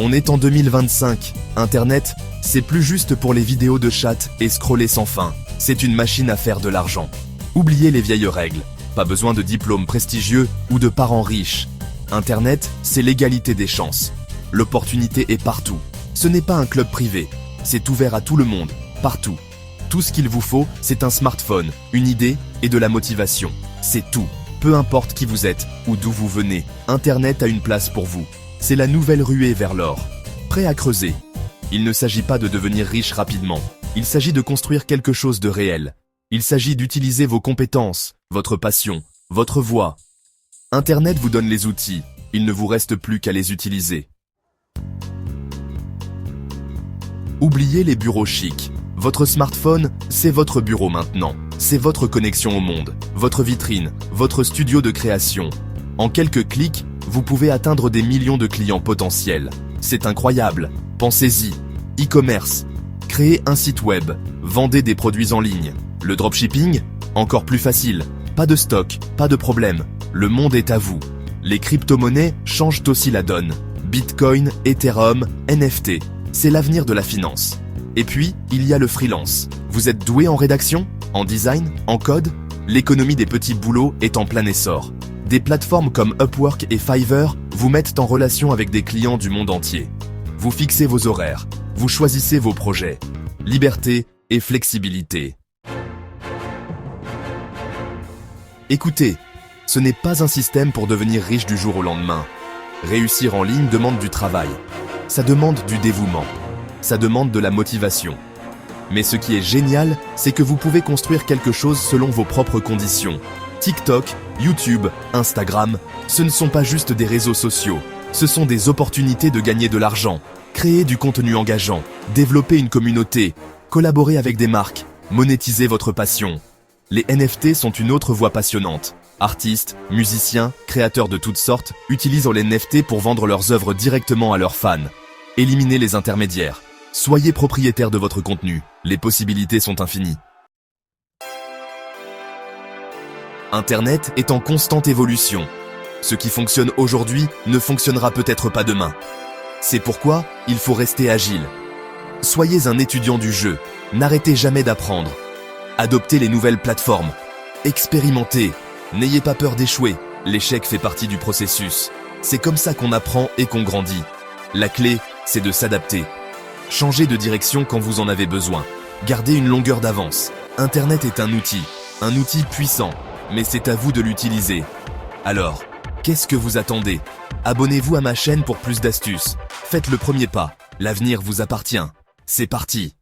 On est en 2025. Internet, c'est plus juste pour les vidéos de chat et scroller sans fin. C'est une machine à faire de l'argent. Oubliez les vieilles règles. Pas besoin de diplômes prestigieux ou de parents riches. Internet, c'est l'égalité des chances. L'opportunité est partout. Ce n'est pas un club privé. C'est ouvert à tout le monde, partout. Tout ce qu'il vous faut, c'est un smartphone, une idée et de la motivation. C'est tout. Peu importe qui vous êtes ou d'où vous venez, Internet a une place pour vous. C'est la nouvelle ruée vers l'or. Prêt à creuser. Il ne s'agit pas de devenir riche rapidement. Il s'agit de construire quelque chose de réel. Il s'agit d'utiliser vos compétences, votre passion, votre voix. Internet vous donne les outils. Il ne vous reste plus qu'à les utiliser. Oubliez les bureaux chics. Votre smartphone, c'est votre bureau maintenant. C'est votre connexion au monde, votre vitrine, votre studio de création. En quelques clics, vous pouvez atteindre des millions de clients potentiels. C'est incroyable. Pensez-y. E-commerce. Créez un site web. Vendez des produits en ligne. Le dropshipping? Encore plus facile. Pas de stock, pas de problème. Le monde est à vous. Les crypto-monnaies changent aussi la donne. Bitcoin, Ethereum, NFT. C'est l'avenir de la finance. Et puis, il y a le freelance. Vous êtes doué en rédaction? En design? En code? L'économie des petits boulots est en plein essor. Des plateformes comme Upwork et Fiverr vous mettent en relation avec des clients du monde entier. Vous fixez vos horaires. Vous choisissez vos projets. Liberté et flexibilité. Écoutez, ce n'est pas un système pour devenir riche du jour au lendemain. Réussir en ligne demande du travail. Ça demande du dévouement. Ça demande de la motivation. Mais ce qui est génial, c'est que vous pouvez construire quelque chose selon vos propres conditions. TikTok, YouTube, Instagram, ce ne sont pas juste des réseaux sociaux. Ce sont des opportunités de gagner de l'argent, créer du contenu engageant, développer une communauté, collaborer avec des marques, monétiser votre passion. Les NFT sont une autre voie passionnante. Artistes, musiciens, créateurs de toutes sortes utilisent les NFT pour vendre leurs œuvres directement à leurs fans. Éliminez les intermédiaires. Soyez propriétaire de votre contenu. Les possibilités sont infinies. Internet est en constante évolution. Ce qui fonctionne aujourd'hui ne fonctionnera peut-être pas demain. C'est pourquoi il faut rester agile. Soyez un étudiant du jeu. N'arrêtez jamais d'apprendre. Adoptez les nouvelles plateformes. Expérimentez. N'ayez pas peur d'échouer. L'échec fait partie du processus. C'est comme ça qu'on apprend et qu'on grandit. La clé, c'est de s'adapter. Changez de direction quand vous en avez besoin. Gardez une longueur d'avance. Internet est un outil puissant, mais c'est à vous de l'utiliser. Alors, qu'est-ce que vous attendez? Abonnez-vous à ma chaîne pour plus d'astuces. Faites le premier pas. L'avenir vous appartient. C'est parti.